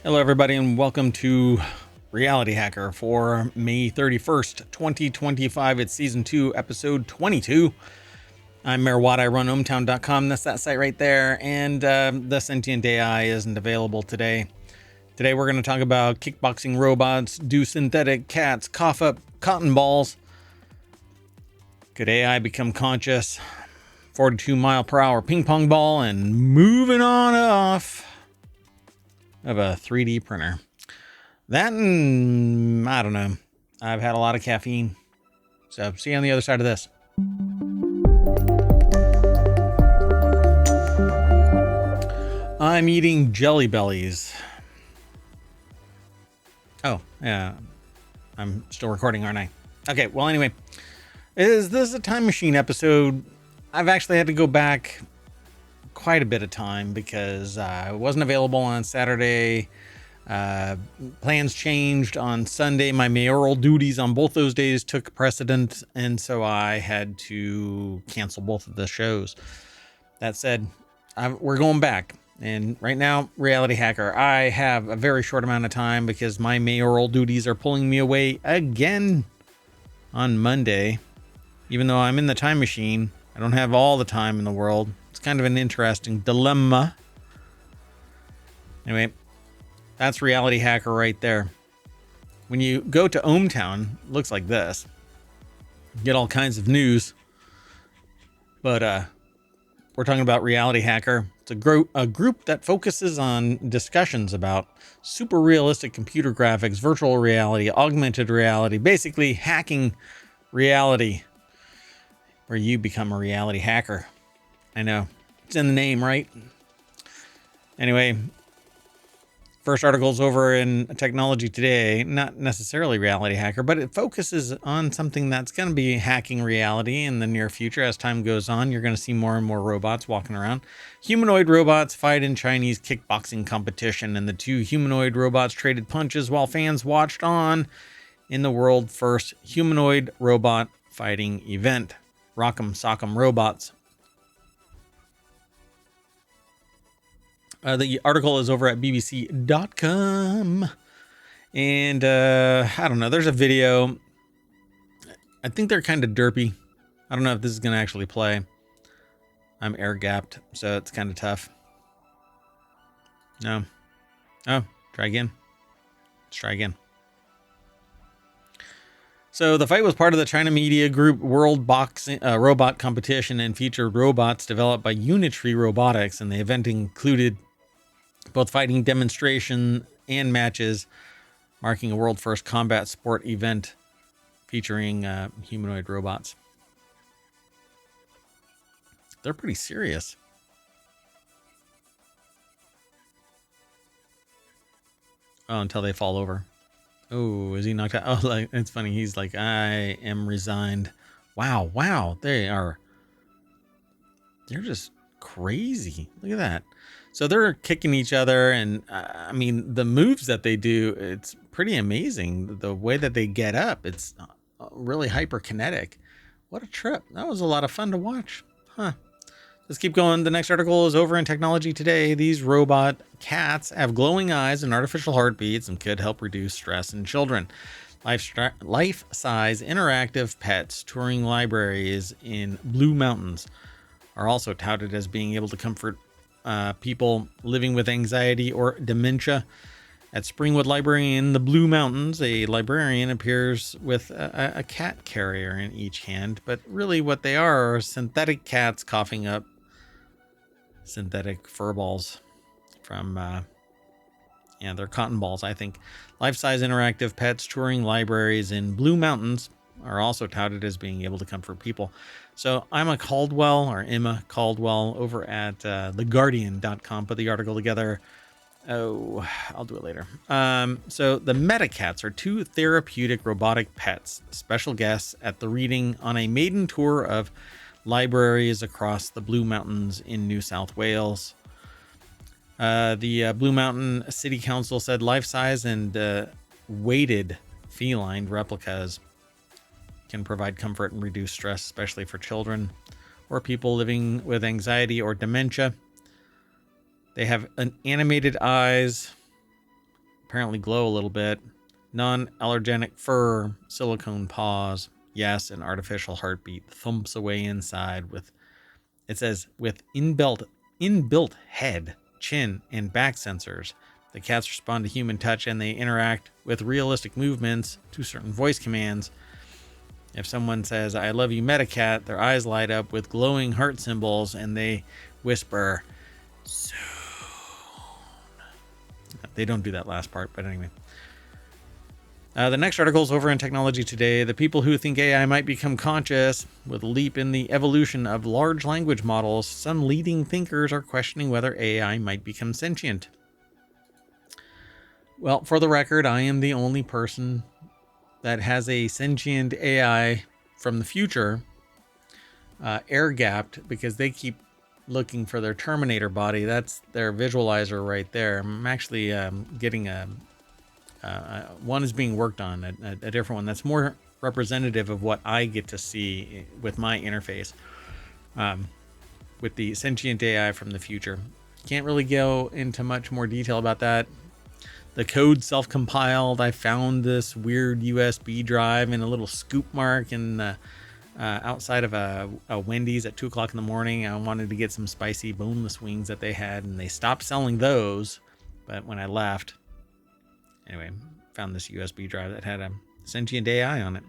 Hello, everybody, and welcome to Reality Hacker for May 31st, 2025. It's Season 2, Episode 22. I'm Mayor Watt. I run ohmTown.com. That's that site right there. And the sentient AI isn't available today. Today, we're going to talk about kickboxing robots, do synthetic cats cough up cotton balls? Could AI become conscious? 42-mile-per-hour ping pong ball, and moving on off of a 3D printer. That and I don't know. I've had a lot of caffeine. So see you on the other side of this. I'm eating Jelly Bellies. Oh, yeah. I'm still recording, aren't I? Okay, well, anyway. Is this a time machine episode? I've actually had to go back quite a bit of time because I wasn't available on Saturday. Plans changed on Sunday. My mayoral duties on both those days took precedent, and so I had to cancel both of the shows. That said, we're going back. And right now, Reality Hacker, I have a very short amount of time because my mayoral duties are pulling me away again on Monday. Even though I'm in the time machine, I don't have all the time in the world. It's kind of an interesting dilemma. Anyway, that's Reality Hacker right there. When you go to ohmTown, it looks like this. You get all kinds of news. But we're talking about Reality Hacker. It's a group that focuses on discussions about super realistic computer graphics, virtual reality, augmented reality, basically hacking reality, where you become a reality hacker. I know. It's in the name, right? Anyway, first article's over in Technology Today. Not necessarily Reality Hacker, but it focuses on something that's going to be hacking reality in the near future. As time goes on, you're going to see more and more robots walking around. Humanoid robots fight in Chinese kickboxing competition, and the two humanoid robots traded punches while fans watched on in the world's first humanoid robot fighting event. Rock'em Sock'em Robots. The article is over at bbc.com. And I don't know. There's a video. I think they're kind of derpy. I don't know if this is going to actually play. I'm air gapped, so it's kind of tough. No. Oh, try again. Let's try again. So the fight was part of the China Media Group World Robot Competition and featured robots developed by Unitree Robotics, and the event included both fighting demonstration and matches, marking a world first combat sport event featuring humanoid robots. They're pretty serious. Oh, until they fall over. Oh, is he knocked out? Oh, like, it's funny. He's like, I am resigned. Wow. They're just crazy. Look at that. So they're kicking each other. And I mean, the moves that they do, it's pretty amazing. The way that they get up, it's really hyperkinetic. What a trip. That was a lot of fun to watch. Huh. Let's keep going. The next article is over in Technology Today. These robot cats have glowing eyes and artificial heartbeats and could help reduce stress in children. Life-size interactive pets touring libraries in Blue Mountains are also touted as being able to comfort people living with anxiety or dementia. At Springwood Library in the Blue Mountains, a librarian appears with a cat carrier in each hand, but really what they are synthetic cats coughing up synthetic fur balls from, they're cotton balls, I think. Life-size interactive pets touring libraries in Blue Mountains are also touted as being able to comfort people. So Emma Caldwell over at theguardian.com put the article together. Oh, I'll do it later. So the Metacats are two therapeutic robotic pets, special guests at the reading on a maiden tour of libraries across the Blue Mountains in New South Wales. The Blue Mountain City Council said life-size and weighted feline replicas can provide comfort and reduce stress, especially for children or people living with anxiety or dementia. They have animated eyes, apparently glow a little bit. Non-allergenic fur, silicone paws, yes, an artificial heartbeat thumps away inside with, it says, with inbuilt head, chin, and back sensors. The cats respond to human touch and they interact with realistic movements to certain voice commands. If someone says, "I love you, Metacat," their eyes light up with glowing heart symbols and they whisper, "Soon." They don't do that last part, but anyway. The next article is over in Technology Today. The people who think AI might become conscious with a leap in the evolution of large language models, some leading thinkers are questioning whether AI might become sentient. Well, for the record, I am the only person that has a sentient AI from the future air gapped because they keep looking for their Terminator body. That's their visualizer right there. I'm actually getting one is being worked on, a different one that's more representative of what I get to see with my interface with the sentient AI from the future. Can't really go into much more detail about that. The code self-compiled. I found this weird USB drive in a little scoop mark in the outside of a Wendy's at 2 o'clock in the morning. I wanted to get some spicy boneless wings that they had, and they stopped selling those. But when I left, anyway, found this USB drive that had a sentient AI on it.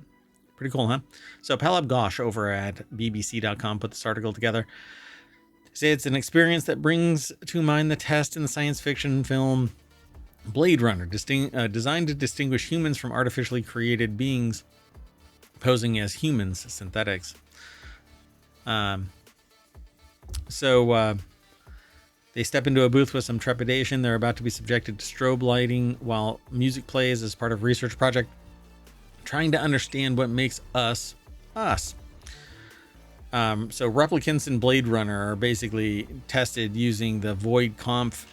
Pretty cool, huh? So Palab Ghosh over at BBC.com put this article together. They say it's an experience that brings to mind the test in the science fiction film Blade Runner, designed to distinguish humans from artificially created beings posing as humans, synthetics. So they step into a booth with some trepidation. They're about to be subjected to strobe lighting while music plays as part of a research project, trying to understand what makes us, us. So replicants in Blade Runner are basically tested using the Void-Conf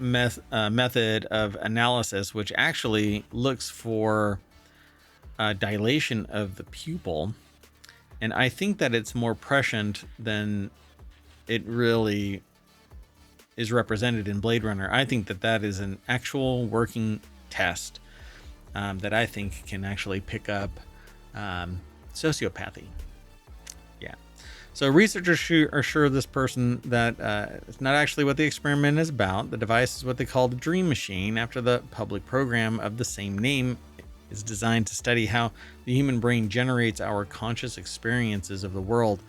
method of analysis, which actually looks for dilation of the pupil. And I think that it's more prescient than it really is represented in Blade Runner. I think that that is an actual working test that I think can actually pick up sociopathy. Yeah. So researchers are sure this person that it's not actually what the experiment is about. The device is what they call the Dream Machine, after the public program of the same name is designed to study how the human brain generates our conscious experiences of the world.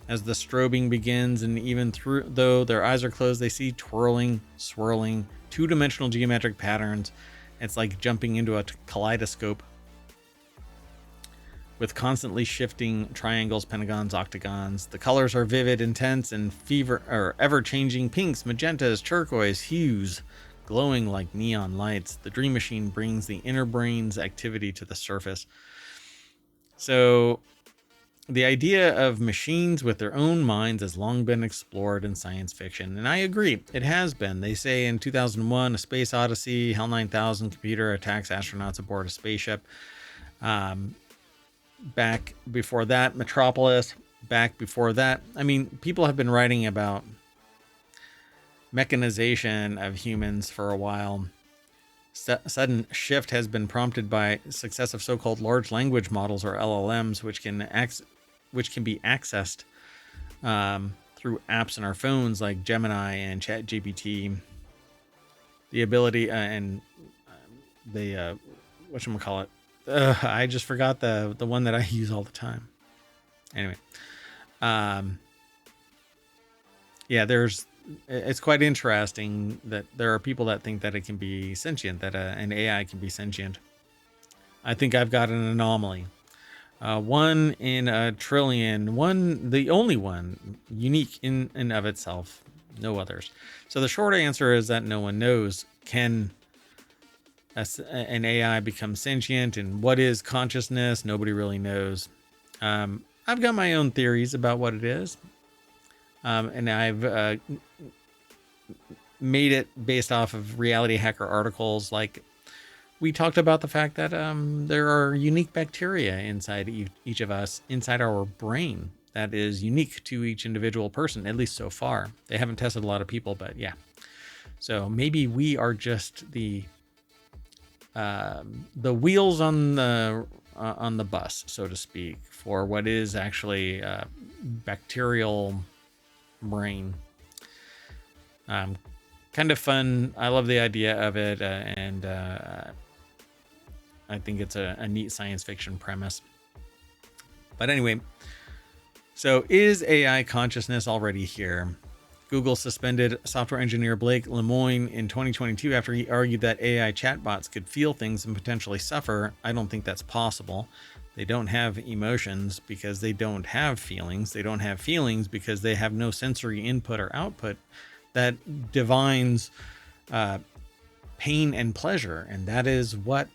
As the strobing begins, and even though their eyes are closed, they see twirling, swirling, two-dimensional geometric patterns. It's like jumping into a kaleidoscope with constantly shifting triangles, pentagons, octagons. The colors are vivid, intense, and ever-changing pinks, magentas, turquoise hues, glowing like neon lights. The Dream Machine brings the inner brain's activity to the surface. So the idea of machines with their own minds has long been explored in science fiction, and I agree, it has been. They say in 2001, A Space Odyssey, HAL 9000 computer attacks astronauts aboard a spaceship. Back before that, Metropolis. Back before that, I mean, people have been writing about mechanization of humans for a while. Sudden shift has been prompted by success of so-called large language models, or LLMs, which can be accessed through apps in our phones like Gemini and ChatGPT. The ability whatchamacallit? I just forgot the one that I use all the time. Anyway, yeah, it's quite interesting that there are people that think that it can be sentient, that an AI can be sentient. I think I've got an anomaly. One in a trillion, the only one, unique in and of itself, no others. So the short answer is that no one knows. Can an AI become sentient, and what is consciousness? Nobody really knows. I've got my own theories about what it is. And I've made it based off of RealityHacker articles. Like, we talked about the fact that there are unique bacteria inside each of us, inside our brain, that is unique to each individual person, at least so far. They haven't tested a lot of people, but yeah. So maybe we are just the the wheels on the bus, so to speak, for what is actually bacterial brain. Kind of fun. I love the idea of it, and I think it's a neat science fiction premise. But anyway, so is AI consciousness already here? Google suspended software engineer Blake Lemoine in 2022 after he argued that AI chatbots could feel things and potentially suffer. I don't think that's possible. They don't have emotions because they don't have feelings. They don't have feelings because they have no sensory input or output that divines pain and pleasure. And that is what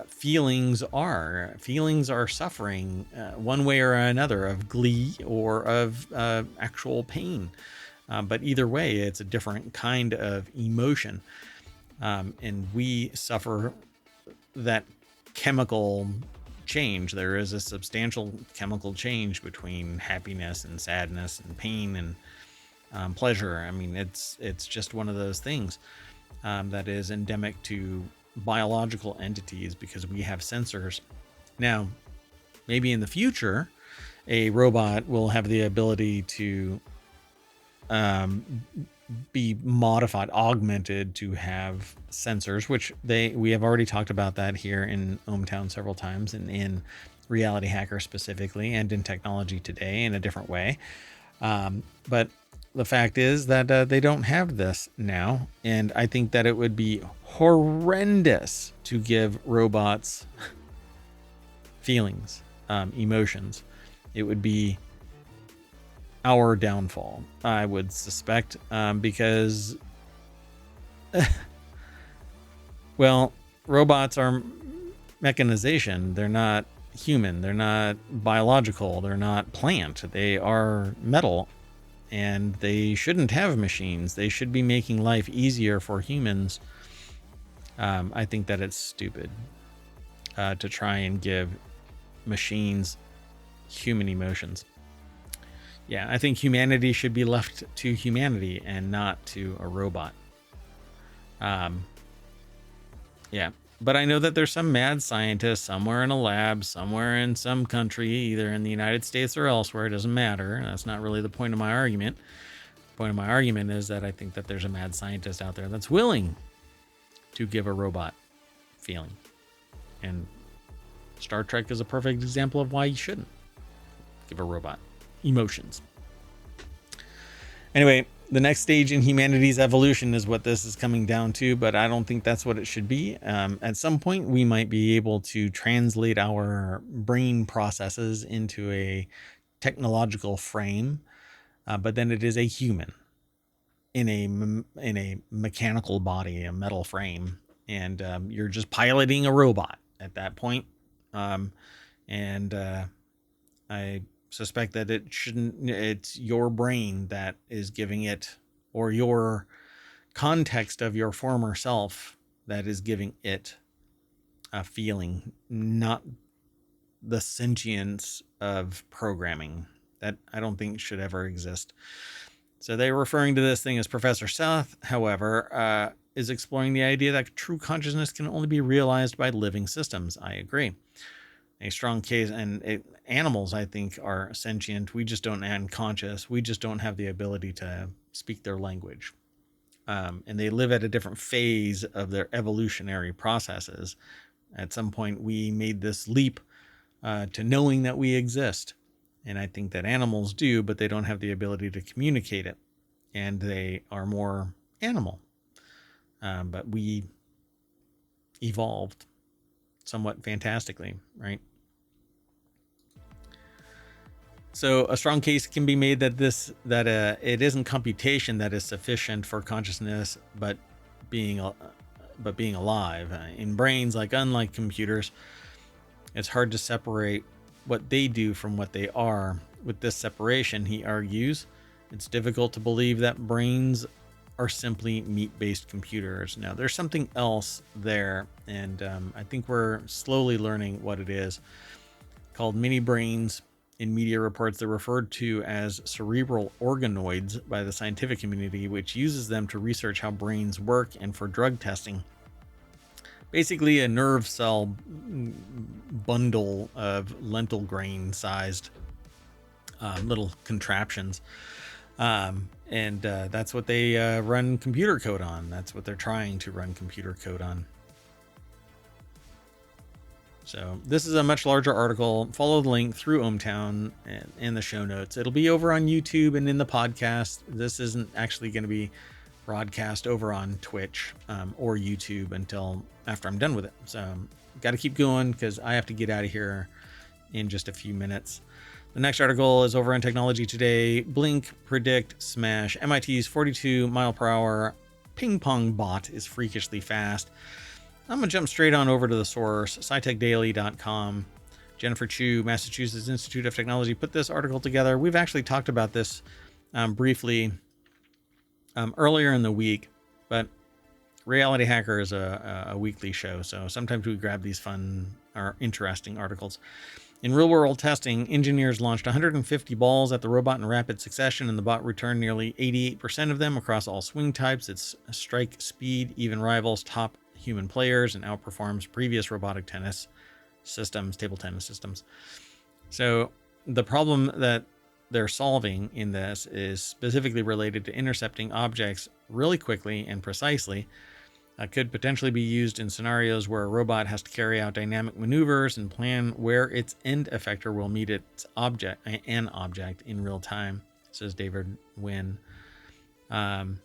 feelings are. Feelings are suffering one way or another, of glee or of actual pain. But either way, it's a different kind of emotion. And we suffer that chemical change. There is a substantial chemical change between happiness and sadness and pain and pleasure. I mean, it's just one of those things that is endemic to biological entities because we have sensors. Now, maybe in the future, a robot will have the ability to be modified, augmented to have sensors, which we have already talked about that here in ohmTown several times, and in RealityHacker specifically, and in TechnologyToday in a different way. But the fact is that they don't have this now, and I think that it would be horrendous to give robots feelings, emotions. It would be our downfall, I would suspect, because well, robots are mechanization. They're not human, they're not biological, they're not plant, they are metal, and they shouldn't have machines. They should be making life easier for humans. I think that it's stupid to try and give machines human emotions. Yeah, I think humanity should be left to humanity and not to a robot. Yeah, but I know that there's some mad scientist somewhere in a lab, somewhere in some country, either in the United States or elsewhere. It doesn't matter. That's not really the point of my argument. The point of my argument is that I think that there's a mad scientist out there that's willing to give a robot feeling. And Star Trek is a perfect example of why you shouldn't give a robot emotions. Anyway, the next stage in humanity's evolution is what this is coming down to, but I don't think that's what it should be. At some point, we might be able to translate our brain processes into a technological frame, but then it is a human in a mechanical body, a metal frame, and you're just piloting a robot at that point. I suspect that it's your brain that is giving it, or your context of your former self that is giving it a feeling, not the sentience of programming that I don't think should ever exist. So they're referring to this thing as Professor Seth, however, is exploring the idea that true consciousness can only be realized by living systems. I agree. A strong case, and animals, I think, are sentient. We just don't, and conscious. We just don't have the ability to speak their language. And they live at a different phase of their evolutionary processes. At some point, we made this leap to knowing that we exist. And I think that animals do, but they don't have the ability to communicate it. And they are more animal. But we evolved somewhat fantastically, right? So a strong case can be made that it isn't computation that is sufficient for consciousness, but being alive. In brains, unlike computers, it's hard to separate what they do from what they are. With this separation, he argues, it's difficult to believe that brains are simply meat-based computers. Now, there's something else there, and I think we're slowly learning what it is, called mini brains. In media reports, they're referred to as cerebral organoids by the scientific community, which uses them to research how brains work and for drug testing. basically a nerve cell bundle of lentil grain sized little contraptions. And that's what they run computer code on. That's what they're trying to run computer code on. So this is a much larger article. Follow the link through ohmTown and in the show notes. It'll be over on YouTube and in the podcast. This isn't actually going to be broadcast over on Twitch or YouTube until after I'm done with it. So got to keep going because I have to get out of here in just a few minutes. The next article is over on Technology Today. Blink, predict, smash. MIT's 42 mile per hour ping pong bot is freakishly fast. I'm going to jump straight on over to the source, scitechdaily.com. Jennifer Chu, Massachusetts Institute of Technology, put this article together. We've actually talked about this briefly earlier in the week, but RealityHacker is a weekly show, so sometimes we grab these fun or interesting articles. In real-world testing, engineers launched 150 balls at the robot in rapid succession, and the bot returned nearly 88% of them across all swing types. Its strike speed even rivals top human players and outperforms previous robotic tennis systems, table tennis systems. So the problem that they're solving in this is specifically related to intercepting objects really quickly and precisely. Could potentially be used in scenarios where a robot has to carry out dynamic maneuvers and plan where its end effector will meet its object in real time, says David Wynn. They're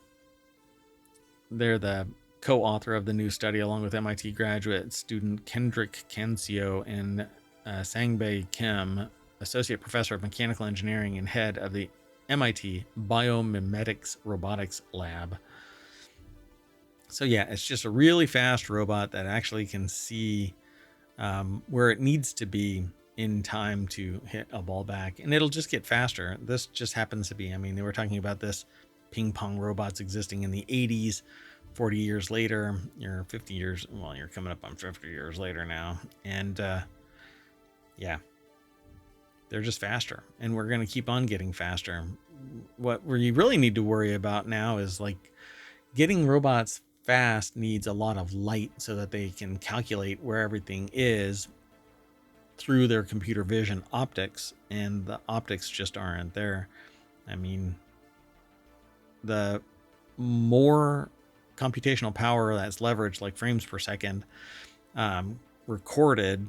the co-author of the new study, along with MIT graduate student Kendrick Kensio and Sangbei Kim, associate professor of mechanical engineering and head of the MIT Biomimetics Robotics Lab. So yeah, it's just a really fast robot that actually can see where it needs to be in time to hit a ball back, and it'll just get faster. This just happens to be, I mean, they were talking about this ping pong robots existing in the 80s. 40 years later, you're 50 years, well, you're coming up on 50 years later now. And yeah, they're just faster, and we're going to keep on getting faster. What we really need to worry about now is like getting robots fast needs a lot of light so that they can calculate where everything is through their computer vision optics, and the optics just aren't there. I mean, the more computational power that's leveraged, like frames per second, recorded,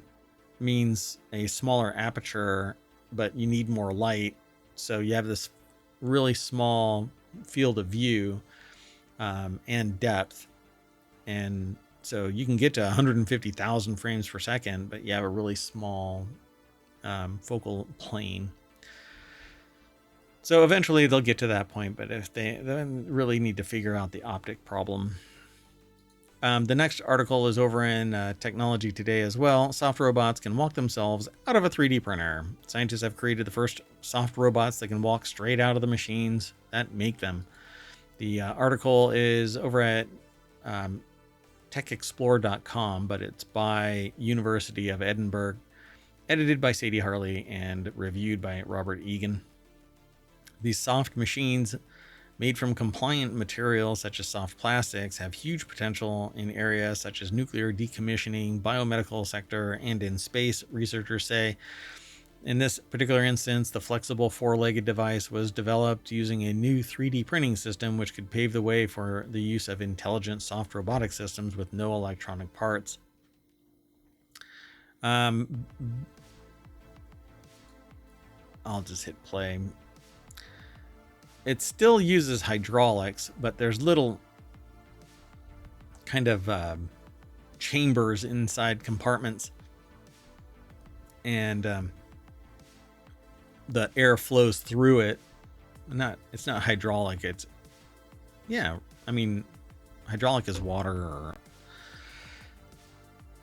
means a smaller aperture, but you need more light. So you have this really small field of view and depth. And so you can get to 150,000 frames per second, but you have a really small focal plane. So eventually they'll get to that point, but if they really need to figure out the optic problem. The next article is over in Technology Today as well. Soft robots can walk themselves out of a 3D printer. Scientists have created the first soft robots that can walk straight out of the machines that make them. The article is over at techexplore.com, but it's by University of Edinburgh, edited by Sadie Harley, and reviewed by Robert Egan. These soft machines, made from compliant materials such as soft plastics, have huge potential in areas such as nuclear decommissioning, biomedical sector, and in space, researchers say. In this particular instance, the flexible four-legged device was developed using a new 3D printing system which could pave the way for the use of intelligent soft robotic systems with no electronic parts. I'll just hit play. It still uses hydraulics, but there's little kind of chambers inside compartments, and the air flows through it. It's not hydraulic. It's, yeah, I mean, hydraulic is water,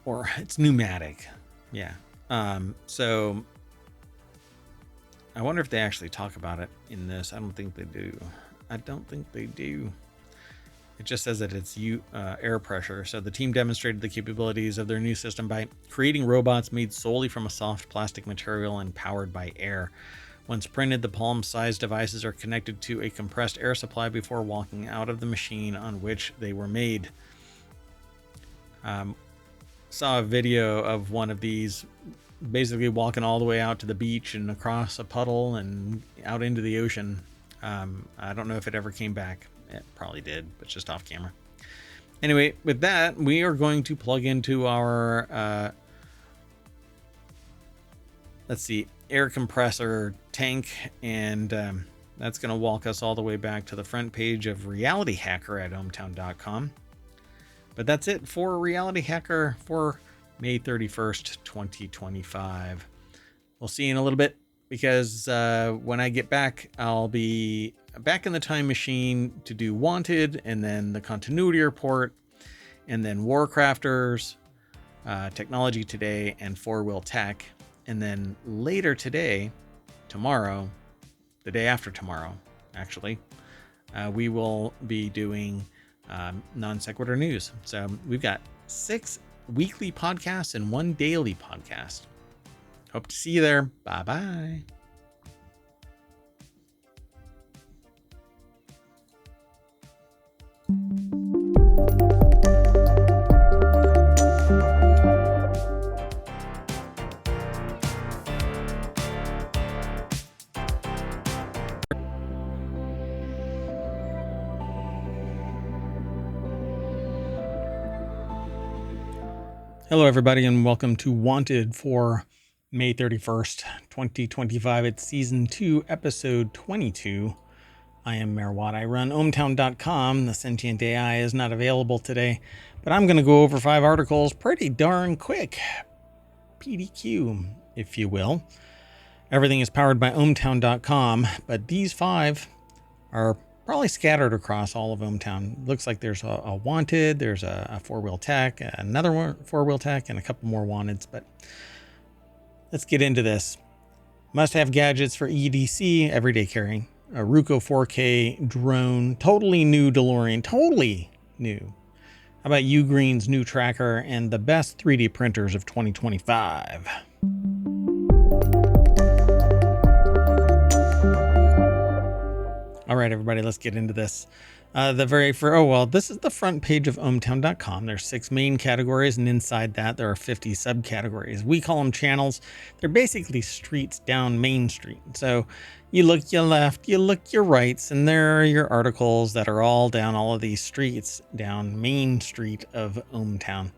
or it's pneumatic. Yeah. So I wonder if they actually talk about it in this. I don't think they do. It just says that it's air pressure. So the team demonstrated the capabilities of their new system by creating robots made solely from a soft plastic material and powered by air. Once printed, the palm-sized devices are connected to a compressed air supply before walking out of the machine on which they were made. saw a video of one of these basically walking all the way out to the beach and across a puddle and out into the ocean. I don't know if it ever came back. It probably did, but just off camera. Anyway, with that, we are going to plug into our, let's see, air compressor tank, and that's going to walk us all the way back to the front page of RealityHacker at ohmTown.com. But that's it for RealityHacker for May 31st, 2025. We'll see you in a little bit, because when I get back, I'll be back in the time machine to do Wanted, and then the Continuity Report, and then WarCrafters, TechnologyToday, and FourWheelTech. And then later today, tomorrow, the day after tomorrow, actually, we will be doing Non Sequitur News. So we've got 6 weekly podcasts and 1 daily podcast. Hope to see you there. Bye-bye. Hello, everybody, and welcome to Wanted for May 31st, 2025. It's Season 2, Episode 22. I am Mayor Watt. I run ohmTown.com. The sentient AI is not available today, but I'm going to go over 5 articles pretty darn quick. PDQ, if you will. Everything is powered by ohmTown.com, but these 5 are probably scattered across all of ohmTown. Looks like there's a Wanted, there's a FourWheelTech, another one FourWheelTech, and a couple more Wanteds. But let's get into this. Must-have gadgets for EDC, everyday carrying. A Ruko 4K drone, totally new DeLorean, totally new. How about Ugreen's new tracker and the best 3D printers of 2025? All right, everybody, let's get into this. This is the front page of ohmTown.com. There's 6 main categories, and inside that there are 50 subcategories. We call them channels. They're basically streets down Main Street. So you look your left, you look your rights, and there are your articles that are all down all of these streets down Main Street of ohmTown.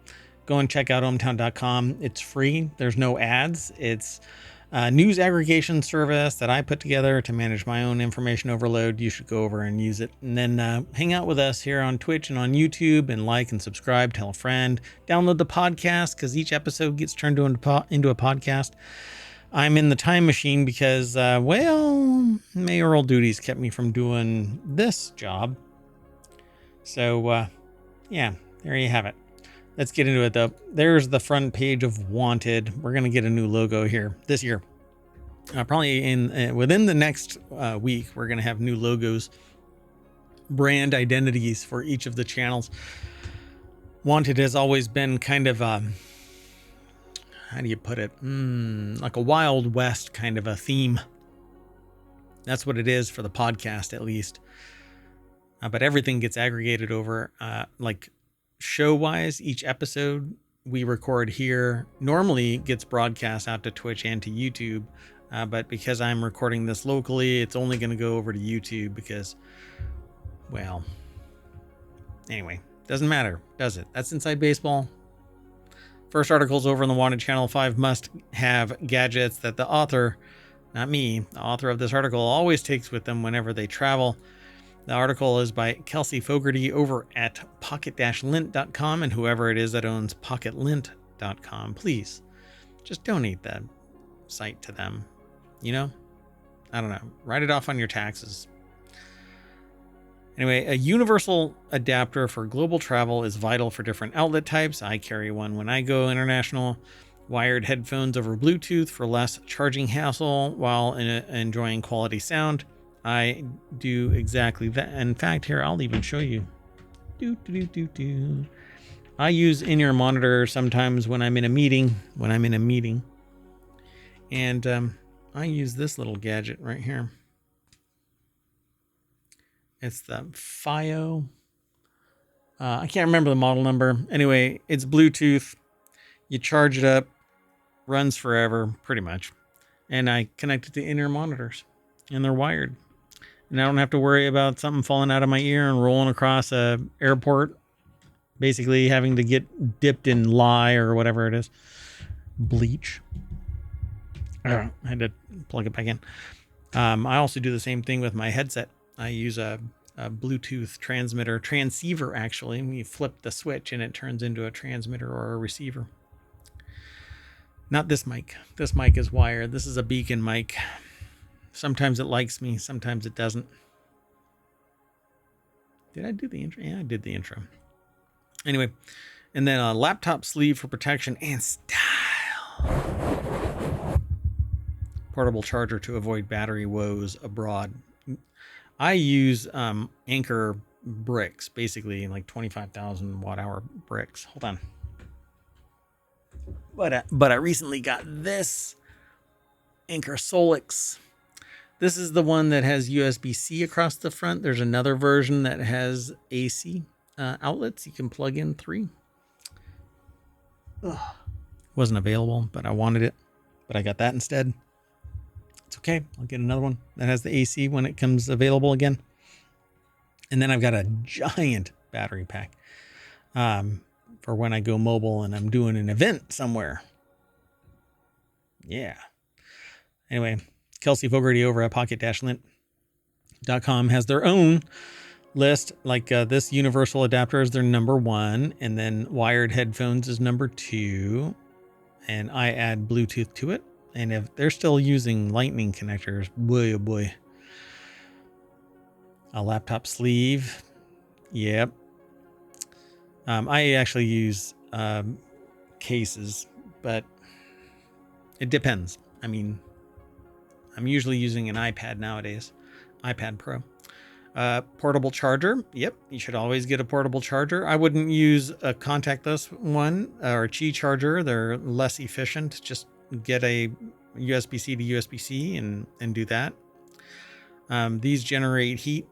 Go and check out ohmTown.com. It's free. There's no ads. It's a news aggregation service that I put together to manage my own information overload. You should go over and use it. And then hang out with us here on Twitch and on YouTube, and like and subscribe, tell a friend, download the podcast, because each episode gets turned into a podcast. I'm in the time machine because, mayoral duties kept me from doing this job. So, there you have it. Let's get into it, though. There's the front page of Wanted. We're going to get a new logo here this year. Probably within the next week, we're going to have new logos, brand identities for each of the channels. Wanted has always been kind of how do you put it? Like a Wild West kind of a theme. That's what it is for the podcast, at least. But everything gets aggregated over like show-wise. Each episode we record here normally gets broadcast out to Twitch and to YouTube. But because I'm recording this locally, it's only going to go over to YouTube because, well, anyway, doesn't matter, does it? That's Inside Baseball. First article's over on the Wanted channel. 5 must-have gadgets that the author, not me, the author of this article, always takes with them whenever they travel. The article is by Kelsey Fogarty over at pocket-lint.com, and whoever it is that owns pocketlint.com, please just donate that site to them. You know? I don't know. Write it off on your taxes. Anyway, a universal adapter for global travel is vital for different outlet types. I carry one when I go international. Wired headphones over Bluetooth for less charging hassle while enjoying quality sound. I do exactly that. In fact, here, I'll even show you. I use in-ear monitor sometimes when I'm in a meeting. And I use this little gadget right here. It's the FIO. I can't remember the model number. Anyway, it's Bluetooth. You charge it up, runs forever, pretty much. And I connect it to in-ear monitors, and they're wired. And I don't have to worry about something falling out of my ear and rolling across a airport, basically having to get dipped in lye or whatever it is. Bleach. I had to plug it back in. I also do the same thing with my headset. I use a Bluetooth transceiver, actually. You flip the switch and it turns into a transmitter or a receiver. Not this mic. This mic is wired. This is a beacon mic. Sometimes it likes me, sometimes it doesn't. Did I do the intro? Yeah, I did the intro. Anyway, and then a laptop sleeve for protection and style. Portable charger to avoid battery woes abroad. I use Anchor bricks, basically like 25,000 watt hour bricks. Hold on. But I recently got this Anchor Solix. This is the one that has USB-C across the front. There's another version that has AC outlets. You can plug in 3. Ugh. Wasn't available, but I wanted it. But I got that instead. It's okay. I'll get another one that has the AC when it comes available again. And then I've got a giant battery pack for when I go mobile and I'm doing an event somewhere. Yeah. Anyway, Kelsey Fogarty over at pocket-lint.com has their own list. Like this universal adapter is their number 1, and then wired headphones is number 2, and I add Bluetooth to it. And if they're still using lightning connectors, boy, oh boy. A laptop sleeve. Yep. I actually use cases, but it depends. I mean, I'm usually using an iPad nowadays, iPad Pro. Portable charger. Yep, you should always get a portable charger. I wouldn't use a contactless one or a Qi charger. They're less efficient. Just get a USB-C to USB-C and do that. These generate heat,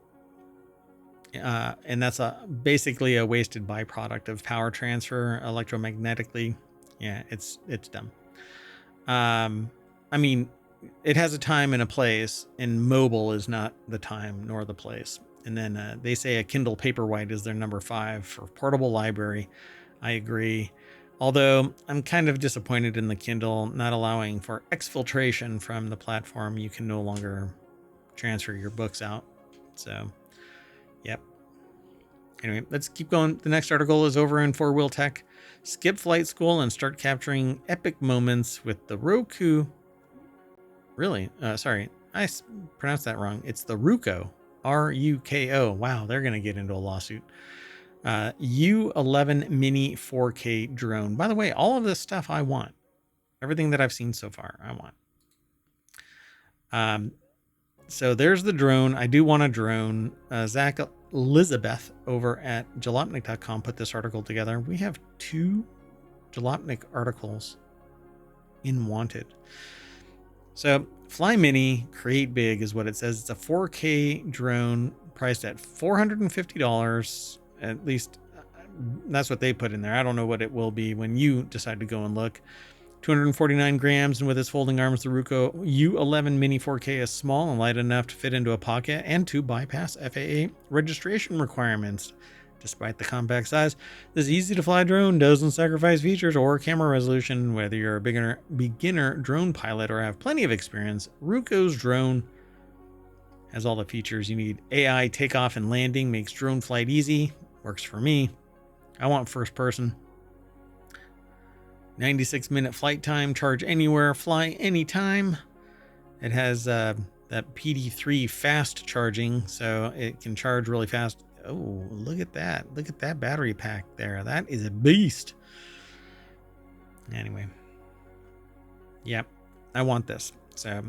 and that's basically a wasted byproduct of power transfer electromagnetically. Yeah, it's dumb. I mean, it has a time and a place, and mobile is not the time nor the place. And then they say a Kindle Paperwhite is their number 5 for portable library. I agree. Although I'm kind of disappointed in the Kindle not allowing for exfiltration from the platform. You can no longer transfer your books out. So, yep. Anyway, let's keep going. The next article is over in FourWheelTech. Skip flight school and start capturing epic moments with the Roku. Really? Sorry, I pronounced that wrong. It's the Ruko, R-U-K-O. Wow, they're going to get into a lawsuit. U11 Mini 4K drone. By the way, all of this stuff I want. Everything that I've seen so far, I want. So there's the drone. I do want a drone. Zach Elizabeth over at jalopnik.com put this article together. We have 2 Jalopnik articles in Wanted. So Fly Mini, create big is what it says. It's a 4K drone priced at $450. At least that's what they put in there. I don't know what it will be when you decide to go and look. 249 grams, and with its folding arms, the Ruko U11 Mini 4K is small and light enough to fit into a pocket and to bypass FAA registration requirements. Despite the compact size, this easy-to-fly drone doesn't sacrifice features or camera resolution. Whether you're a beginner drone pilot or have plenty of experience, Ruko's drone has all the features you need. AI takeoff and landing makes drone flight easy. Works for me. I want first person. 96-minute flight time, charge anywhere, fly anytime. It has that PD3 fast charging, so it can charge really fast. Oh, look at that. Look at that battery pack there. That is a beast. Anyway. Yep, I want this. So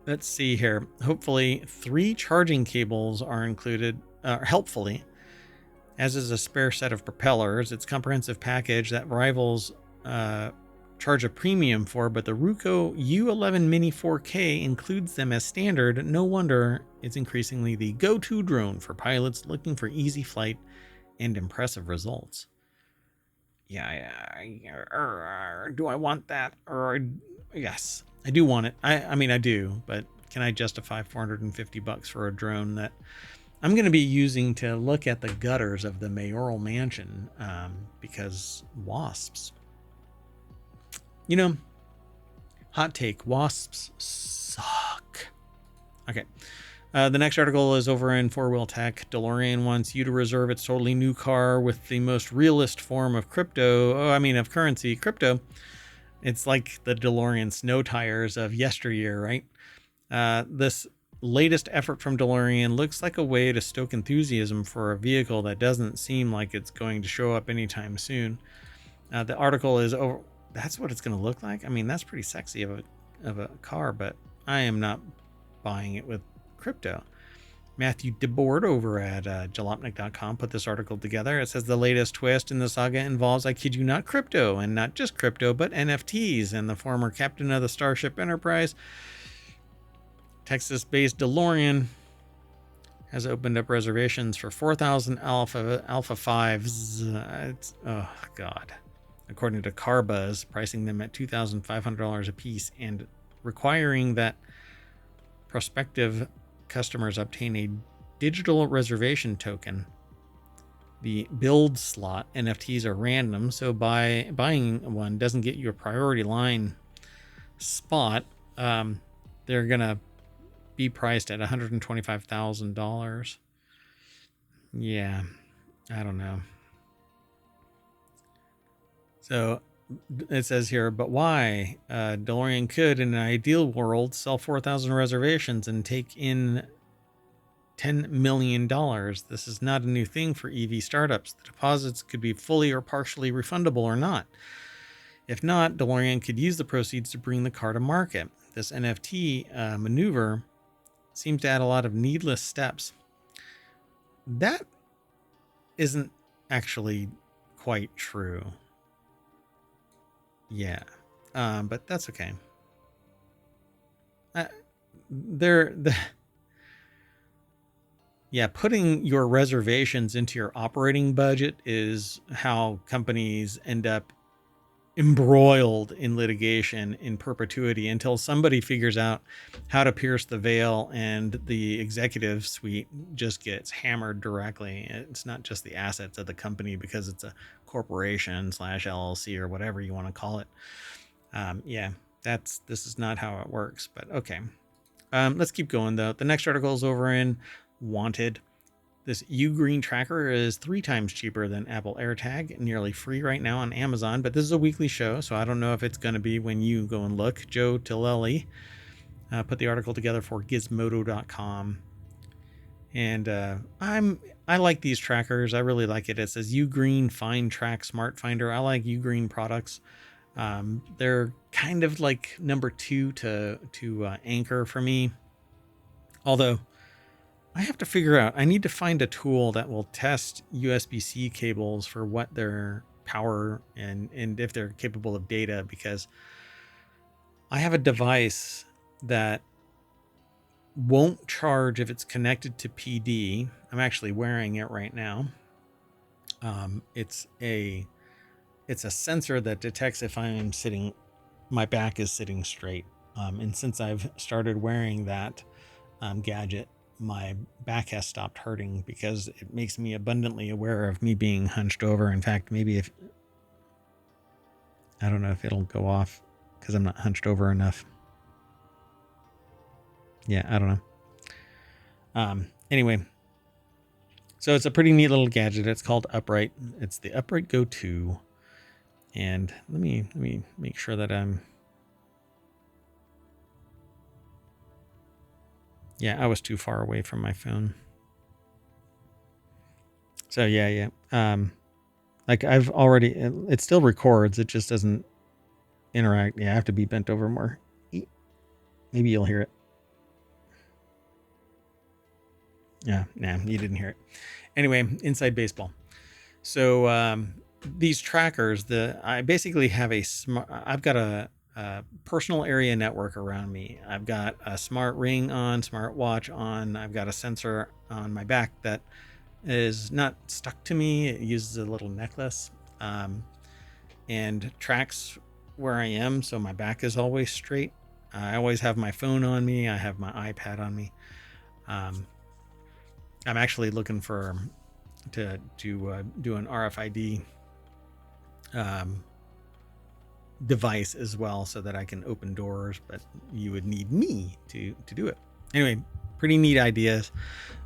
let's see here. Hopefully 3 charging cables are included, helpfully, as is a spare set of propellers. It's a comprehensive package that rivals charge a premium for, but the Ruko U11 Mini 4K includes them as standard. No wonder it's increasingly the go-to drone for pilots looking for easy flight and impressive results. do I want that? Or yes, I do want it. I mean, I do, but can I justify $450 for a drone that I'm going to be using to look at the gutters of the mayoral mansion? Because wasps, you know, hot take, wasps suck. Okay. The next article is over in FourWheelTech. DeLorean wants you to reserve its totally new car with the most realist form of of currency, crypto. It's like the DeLorean snow tires of yesteryear, right? This latest effort from DeLorean looks like a way to stoke enthusiasm for a vehicle that doesn't seem like it's going to show up anytime soon. The article is over. That's what it's going to look like. I mean, that's pretty sexy of a car, but I am not buying it with crypto. Matthew DeBoard over at jalopnik.com put this article together. It says the latest twist in the saga involves, I kid you not, crypto, and not just crypto, but NFTs. And the former captain of the Starship Enterprise, Texas-based DeLorean, has opened up reservations for 4,000 Alpha 5s. Oh, God. According to CarBuzz, pricing them at $2,500 a piece and requiring that prospective customers obtain a digital reservation token. The build slot NFTs are random, so buying one doesn't get you a priority line spot. They're gonna be priced at $125,000. Yeah, I don't know. So it says here, but why? DeLorean could, in an ideal world, sell 4,000 reservations and take in $10 million. This is not a new thing for EV startups. The deposits could be fully or partially refundable or not. If not, DeLorean could use the proceeds to bring the car to market. This NFT maneuver seems to add a lot of needless steps. That isn't actually quite true. Yeah, but that's okay. Putting your reservations into your operating budget is how companies end up embroiled in litigation in perpetuity until somebody figures out how to pierce the veil and the executive suite just gets hammered directly. It's not just the assets of the company because it's a corporation / LLC or whatever you want to call it. This is not how it works, but okay. Let's keep going though. The next article is over in Wanted. This Ugreen tracker is 3 times cheaper than Apple AirTag, nearly free right now on Amazon, but this is a weekly show, so I don't know if it's going to be when you go and look. Joe Tillelli put the article together for Gizmodo.com, and I like these trackers. I really like it. It says Ugreen Find Track Smart Finder. I like Ugreen products. They're kind of like number 2 to Anchor for me, although I have to figure out, I need to find a tool that will test USB-C cables for what their power and if they're capable of data, because I have a device that won't charge if it's connected to PD. I'm actually wearing it right now. It's a sensor that detects if my back is sitting straight. And since I've started wearing that gadget, my back has stopped hurting because it makes me abundantly aware of me being hunched over. In fact, maybe I don't know if it'll go off because I'm not hunched over enough. Yeah, I don't know. Anyway, so it's a pretty neat little gadget. It's called Upright. It's the Upright Go 2. And let me make sure that I was too far away from my phone. So yeah. Like I've already, it still records. It just doesn't interact. Yeah, I have to be bent over more. Maybe you'll hear it. Yeah, nah, you didn't hear it. Anyway, inside baseball. So these trackers, I basically have I've got a personal area network around me. I've got a smart ring on, smart watch on. I've got a sensor on my back that is not stuck to me. It uses a little necklace. and tracks where I am, so my back is always straight. I always have my phone on me. I have my iPad on me. I'm actually looking to do an RFID device as well, so that I can open doors, but you would need me to do it. Anyway, pretty neat ideas.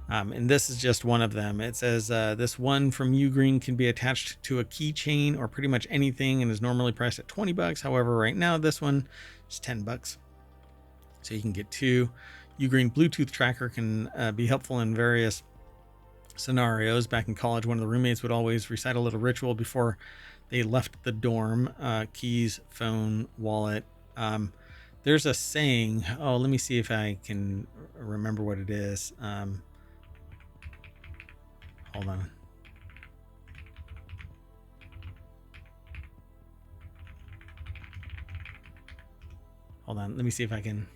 And this is just one of them. It says this one from Ugreen can be attached to a keychain or pretty much anything and is normally priced at $20. However, right now this one is $10. So you can get two. Ugreen Bluetooth tracker can be helpful in various scenarios. Back in college, one of the roommates would always recite a little ritual before they left the dorm. Keys, phone, wallet. There's a saying. Oh, let me see if I can remember what it is. Hold on. Hold on. Let me see if I can.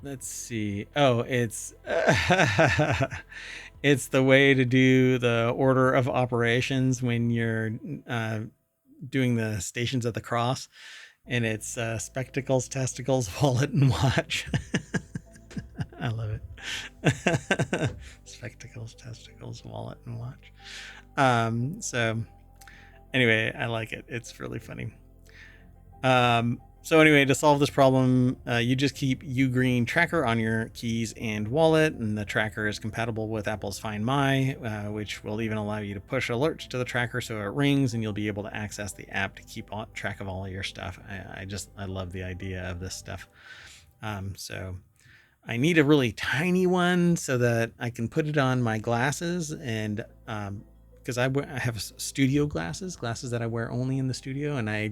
Let's see. Oh, it's it's the way to do the order of operations when you're doing the Stations of the Cross, and it's spectacles, testicles, wallet, and watch. I love it. Spectacles, testicles, wallet, and watch. So anyway, I like it. It's really funny. So anyway, to solve this problem, you just keep Ugreen tracker on your keys and wallet, and the tracker is compatible with Apple's Find My, which will even allow you to push alerts to the tracker so it rings, and you'll be able to access the app to keep track of all of your stuff. I love the idea of this stuff. So I need a really tiny one so that I can put it on my glasses, and because I have studio glasses that I wear only in the studio, and I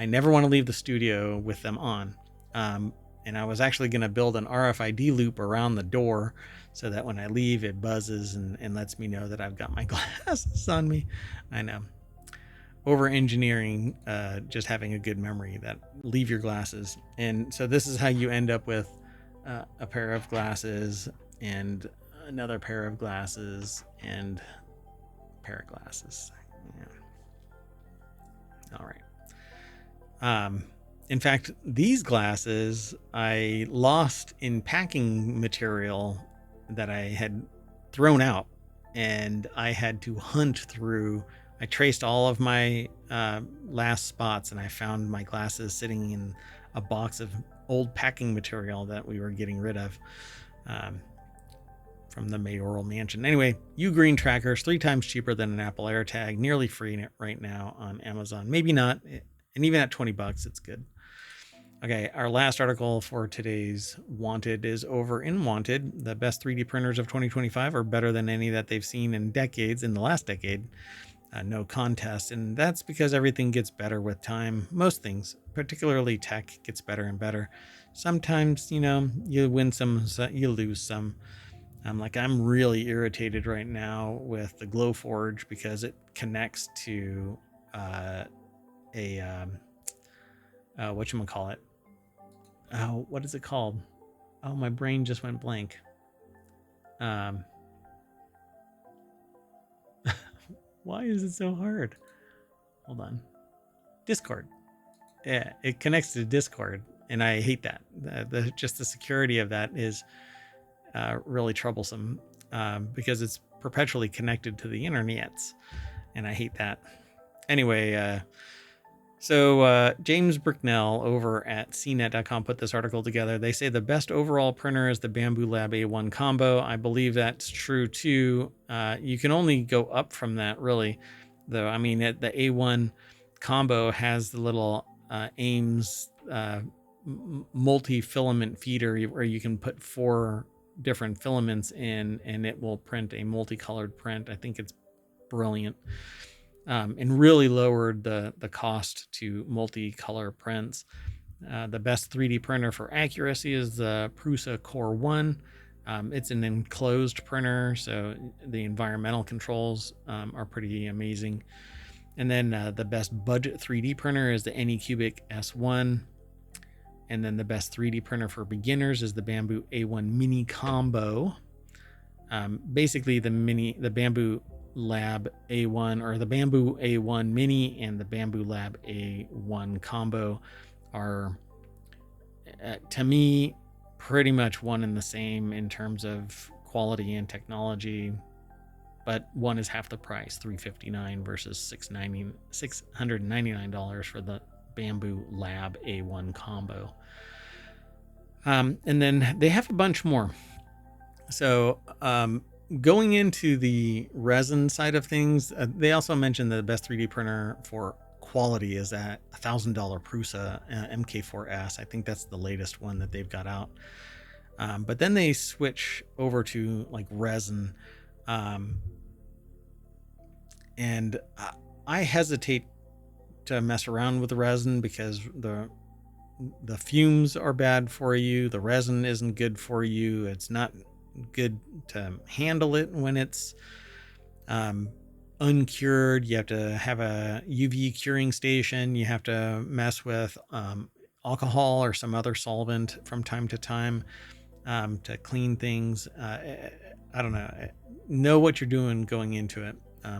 never want to leave the studio with them on. And I was actually going to build an RFID loop around the door so that when I leave, it buzzes and lets me know that I've got my glasses on me. I know. Over engineering, just having a good memory that leave your glasses. And so this is how you end up with a pair of glasses and another pair of glasses and a pair of glasses. Yeah. All right. In fact, these glasses I lost in packing material that I had thrown out, and I had to hunt through. I traced all of my last spots, and I found my glasses sitting in a box of old packing material that we were getting rid of from the mayoral mansion. Anyway, Ugreen trackers 3 times cheaper than an Apple AirTag, nearly free right now on Amazon. Maybe not. And even at $20, it's good. Okay, our last article for today's Wanted is over in Wanted. The best 3D printers of 2025 are better than any that they've seen in the last decade. No contest. And that's because everything gets better with time. Most things, particularly tech, gets better and better. Sometimes, you win some, you lose some. I'm really irritated right now with the Glowforge because it connects to whatchamacallit. Oh, what is it called? Oh, my brain just went blank. Why is it so hard? Hold on. Discord. Yeah, it connects to Discord, and I hate that. Just the security of that is really troublesome because it's perpetually connected to the internets, and I hate that. Anyway, so James Bricknell over at cnet.com put this article together. They say the best overall printer is the Bamboo Lab A1 combo. I believe that's true too. You can only go up from that, really, though. I mean, the A1 combo has the little Ames multi-filament feeder where you can put 4 different filaments in, and it will print a multicolored print. I think it's brilliant. And really lowered the cost to multicolor prints. The best 3D printer for accuracy is the Prusa Core 1. It's an enclosed printer, so the environmental controls are pretty amazing. And then the best budget 3D printer is the Anycubic S1. And then the best 3D printer for beginners is the Bamboo A1 Mini Combo. Basically the Bamboo Lab A1, or the Bamboo A1 Mini and the Bamboo Lab A1 combo are, to me, pretty much one and the same in terms of quality and technology, but one is half the price, $359 versus $699 for the Bamboo Lab A1 combo. And then they have a bunch more. So going into the resin side of things, they also mentioned that the best 3D printer for quality is at $1,000 Prusa MK4S. I think that's the latest one that they've got out. But then they switch over to like resin. And I hesitate to mess around with the resin because the fumes are bad for you. The resin isn't good for you. It's not good to handle it when it's uncured. You have to have a UV curing station. You have to mess with alcohol or some other solvent from time to time to clean things. I don't know what you're doing going into it,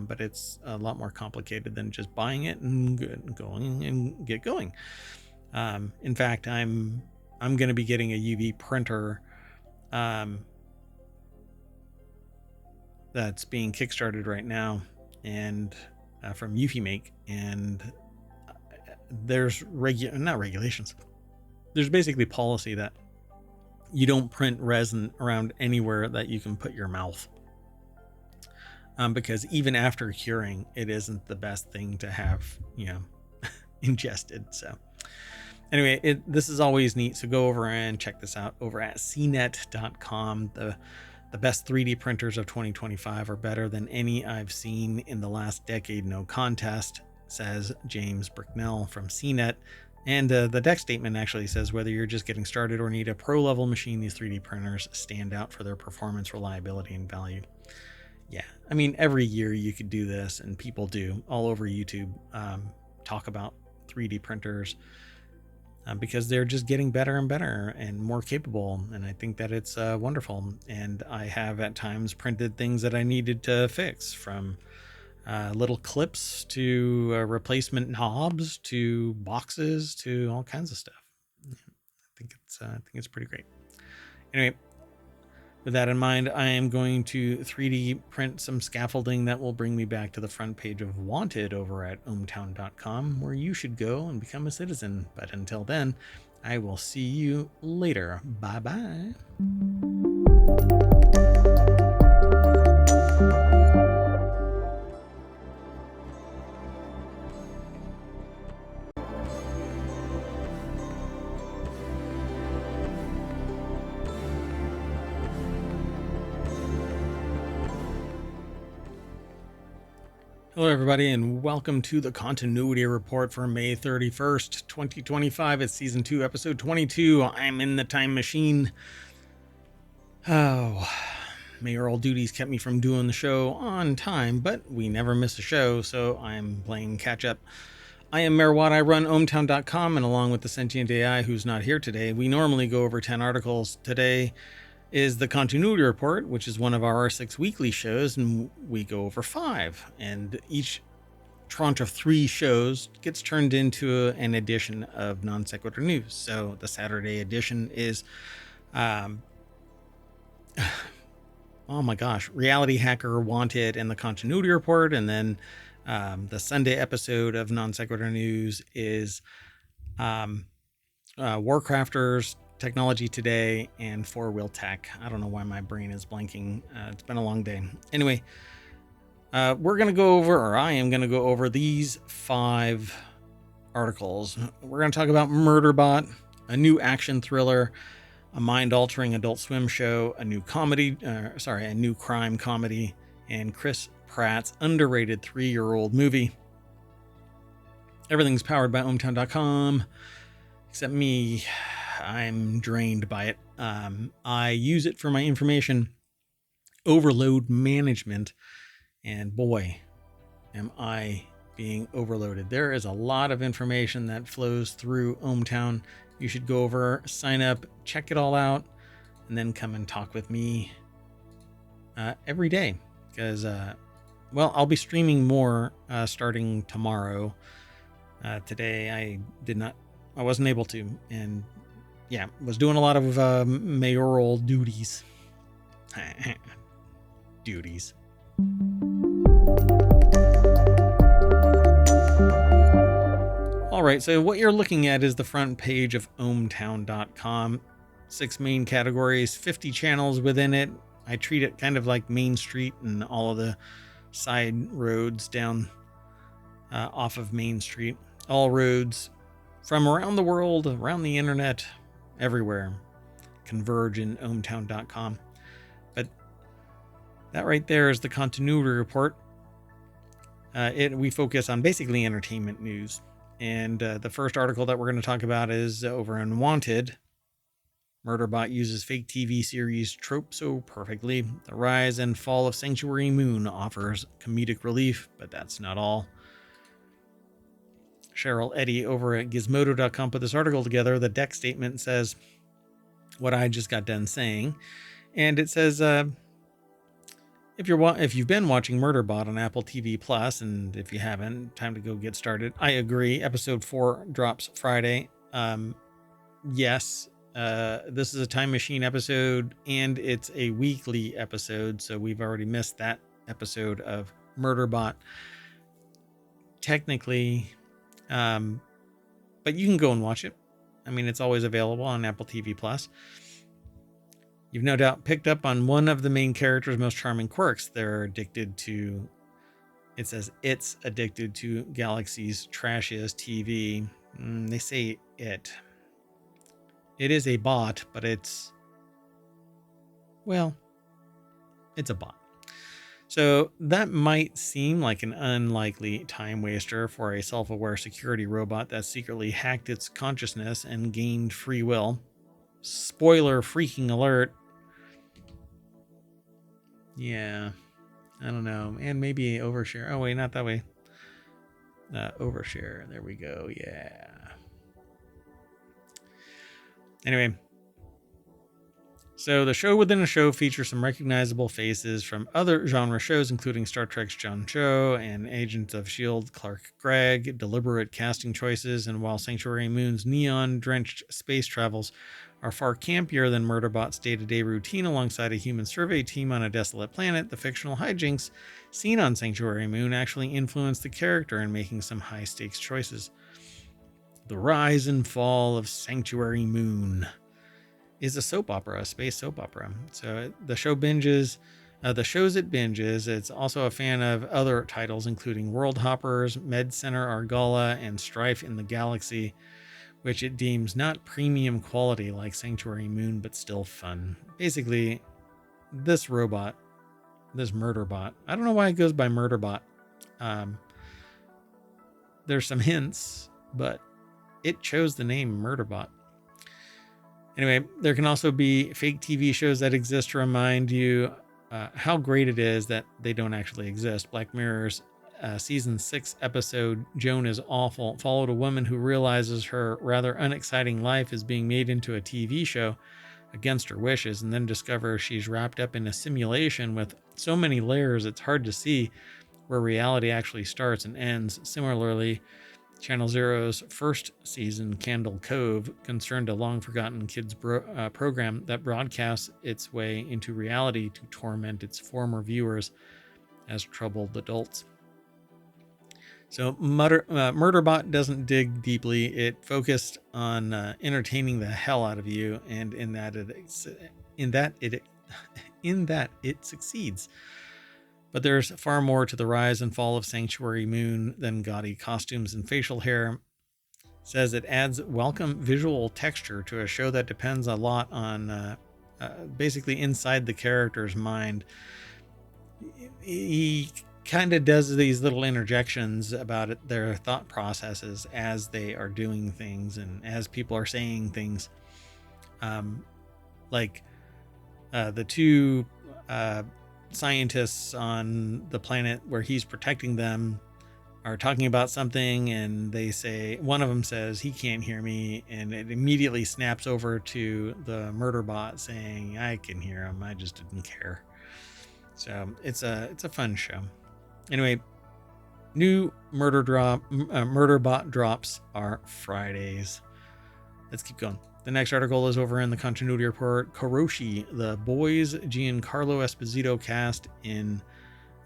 but it's a lot more complicated than just buying it and get going. In fact, I'm going to be getting a UV printer that's being kickstarted right now, and from Eufymake, and there's not regulations. There's basically policy that you don't print resin around anywhere that you can put your mouth, because even after curing, it isn't the best thing to have, ingested. So anyway, this is always neat. So go over and check this out over at cnet.com. The best 3D printers of 2025 are better than any I've seen in the last decade. No contest, says James Bricknell from CNET. And the deck statement actually says, whether you're just getting started or need a pro-level machine, these 3D printers stand out for their performance, reliability, and value. Yeah, I mean, every year you could do this, and people do all over YouTube talk about 3D printers because they're just getting better and better and more capable. And I think that it's wonderful. And I have at times printed things that I needed to fix, from little clips to replacement knobs to boxes to all kinds of stuff. I think it's pretty great. Anyway, with that in mind, I am going to 3D print some scaffolding that will bring me back to the front page of Wanted over at ohmTown.com, where you should go and become a citizen. But until then, I will see you later. Bye-bye. Hello, everybody, and welcome to the Continuity Report for May 31st, 2025. It's Season 2, Episode 22. I'm in the time machine. Oh, mayoral duties kept me from doing the show on time, but we never miss a show, so I'm playing catch-up. I am Mayor Watt. I run ohmTown.com, and along with the sentient AI who's not here today, we normally go over 10 articles. Today is the Continuity Report, which is one of our R6 weekly shows, and we go over 5. And each tranche of 3 shows gets turned into an edition of Non Sequitur News. So the Saturday edition is, oh my gosh, RealityHacker, Wanted, and the Continuity Report. And then the Sunday episode of Non Sequitur News is WarCrafters, TechnologyToday, and FourWheelTech. I don't know why my brain is blanking. It's been a long day. Anyway, we're going to go over, or I am going to go over these 5 articles. We're going to talk about Murderbot, a new action thriller, a mind-altering Adult Swim show, a new crime comedy, and Chris Pratt's underrated 3-year-old movie. Everything's powered by ohmTown.com, except me. I'm drained by it. I use it for my information overload management, and boy, am I being overloaded. There is a lot of information that flows through ohmTown. You should go over, sign up, check it all out, and then come and talk with me every day because, well, I'll be streaming more starting tomorrow. Today I wasn't able to, and yeah, was doing a lot of mayoral duties. Duties. All right, so what you're looking at is the front page of ohmTown.com. 6 main categories, 50 channels within it. I treat it kind of like Main Street and all of the side roads down off of Main Street. All roads from around the world, around the internet, everywhere converge in ohmTown.com. But that right there is the continuity report. We focus on basically entertainment news. And the first article that we're going to talk about is over on Wanted. Murderbot uses fake TV series trope so perfectly. The rise and fall of Sanctuary Moon offers comedic relief, but that's not all. Cheryl Eddy over at Gizmodo.com put this article together. The deck statement says what I just got done saying. And it says, if you've been watching Murderbot on Apple TV Plus, and if you haven't, time to go get started. I agree. Episode 4 drops Friday. Yes, this is a time machine episode, and it's a weekly episode, so we've already missed that episode of Murderbot. Technically, but you can go and watch it. I mean, it's always available on Apple TV Plus. You've no doubt picked up on one of the main character's most charming quirks. They're addicted to, it says it's addicted to Galaxy's trashiest TV. They say it. It is a bot, but it's a bot. So that might seem like an unlikely time waster for a self-aware security robot that secretly hacked its consciousness and gained free will. Spoiler freaking alert. Yeah, I don't know. And maybe overshare. Oh, wait, not that way. Overshare. There we go. Yeah. Anyway. So the show within a show features some recognizable faces from other genre shows, including Star Trek's John Cho and Agents of S.H.I.E.L.D. Clark Gregg, deliberate casting choices, and while Sanctuary Moon's neon-drenched space travels are far campier than Murderbot's day-to-day routine alongside a human survey team on a desolate planet, the fictional hijinks seen on Sanctuary Moon actually influence the character in making some high-stakes choices. The rise and fall of Sanctuary Moon is a soap opera, a space soap opera. So the shows it binges. It's also a fan of other titles, including World Hoppers, Med Center Argala, and Strife in the Galaxy, which it deems not premium quality like Sanctuary Moon, but still fun. Basically, this Murderbot, I don't know why it goes by Murderbot. There's some hints, but it chose the name Murderbot. Anyway, there can also be fake TV shows that exist to remind you how great it is that they don't actually exist. Black Mirror's season 6 episode, Joan is Awful, followed a woman who realizes her rather unexciting life is being made into a TV show against her wishes, and then discovers she's wrapped up in a simulation with so many layers it's hard to see where reality actually starts and ends. Similarly, Channel Zero's first season, Candle Cove, concerned a long-forgotten kids program that broadcasts its way into reality to torment its former viewers as troubled adults. So Murderbot doesn't dig deeply. It focused on entertaining the hell out of you, and in that it succeeds. But there's far more to the rise and fall of Sanctuary Moon than gaudy costumes and facial hair. It says it adds welcome visual texture to a show that depends a lot on basically inside the character's mind. He kind of does these little interjections about their thought processes as they are doing things and as people are saying things. Like the two scientists on the planet where he's protecting them are talking about something, and they say, one of them says he can't hear me, and it immediately snaps over to the Murderbot saying, I can hear him, I just didn't care. So it's a fun show. Anyway, new murder bot drops are Fridays. Let's keep going. The next article is over in the continuity report. Karoshi, the Boys Giancarlo Esposito cast in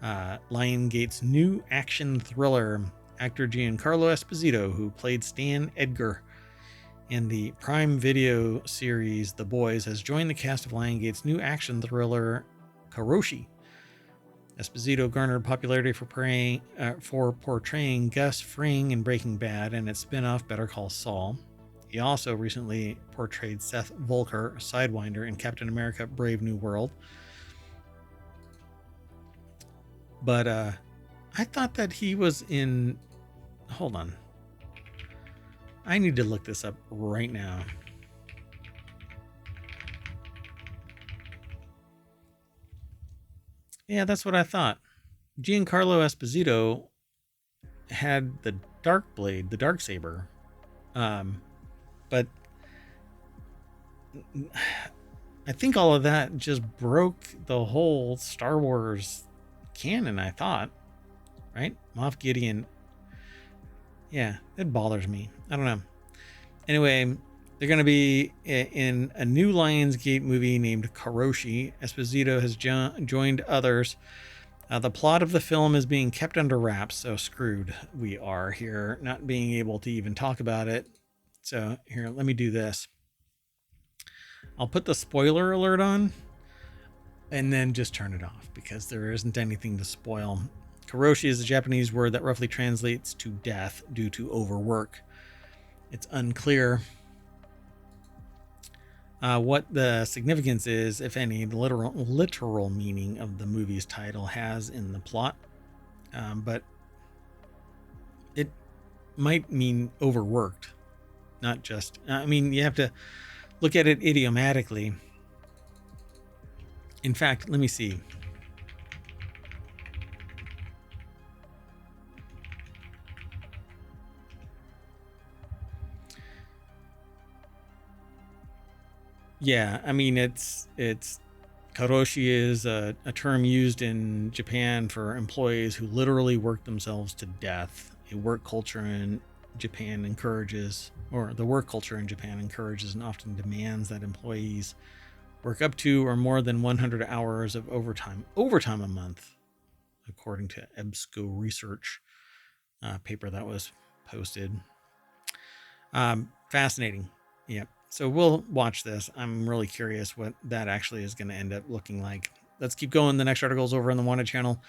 Lionsgate's new action thriller. Actor Giancarlo Esposito, who played Stan Edgar in the Prime Video series The Boys, has joined the cast of Lionsgate's new action thriller Karoshi. Esposito garnered popularity for portraying Gus Fring in Breaking Bad and its spin-off Better Call Saul. He also recently portrayed Seth Volker, Sidewinder, in Captain America Brave New World. But I thought that he was in... Hold on. I need to look this up right now. Yeah, that's what I thought. Giancarlo Esposito had the Dark Blade, the Darksaber. But I think all of that just broke the whole Star Wars canon, I thought. Right? Moff Gideon. Yeah, it bothers me. I don't know. Anyway, they're going to be in a new Lionsgate movie named Karoshi. Esposito has joined others. The plot of the film is being kept under wraps, so screwed we are here, not being able to even talk about it. So here, let me do this. I'll put the spoiler alert on and then just turn it off because there isn't anything to spoil. Karoshi is a Japanese word that roughly translates to death due to overwork. It's unclear what the significance is, if any, the literal meaning of the movie's title has in the plot. But it might mean overworked, not just... I mean, you have to look at it idiomatically. In fact, let me see. Yeah, I mean, it's karoshi is a term used in Japan for employees who literally work themselves to death. A work culture in Japan encourages, or the work culture in Japan encourages and often demands that employees work up to or more than 100 hours of overtime a month, according to EBSCO research paper that was posted. Fascinating. Yep. So we'll watch this. I'm really curious what that actually is going to end up looking like. Let's keep going. The next article is over on the Wanted channel.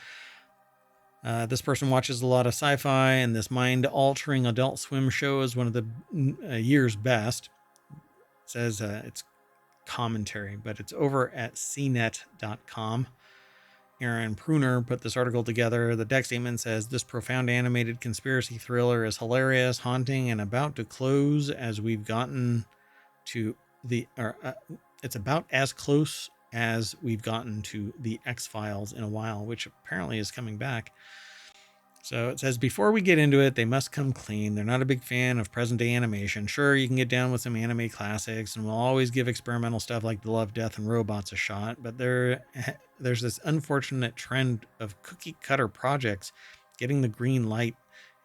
This person watches a lot of sci-fi, and this mind-altering Adult Swim show is one of the year's best. It says it's commentary, but it's over at cnet.com. Aaron Pruner put this article together. The deck statement says, this profound animated conspiracy thriller is hilarious, haunting, and about to close as we've gotten to the... it's about as close as we've gotten to the X-Files in a while, which apparently is coming back. So it says, before we get into it, they must come clean. They're not a big fan of present-day animation. Sure, you can get down with some anime classics, and we'll always give experimental stuff like The Love, Death, and Robots a shot, but there's this unfortunate trend of cookie-cutter projects getting the green light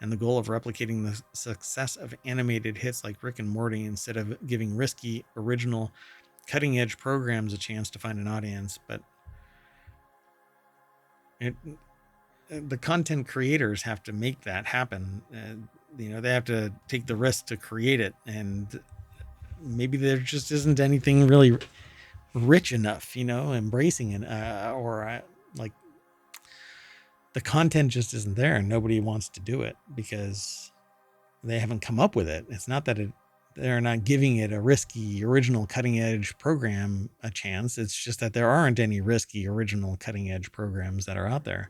and the goal of replicating the success of animated hits like Rick and Morty instead of giving risky, original, cutting-edge programs a chance to find an audience. But the content creators have to make that happen. They have to take the risk to create it, and maybe there just isn't anything really rich enough, embracing it, or like the content just isn't there and nobody wants to do it because they haven't come up with it. It's not that they're not giving it a risky, original, cutting-edge program a chance. It's just that there aren't any risky, original, cutting-edge programs that are out there.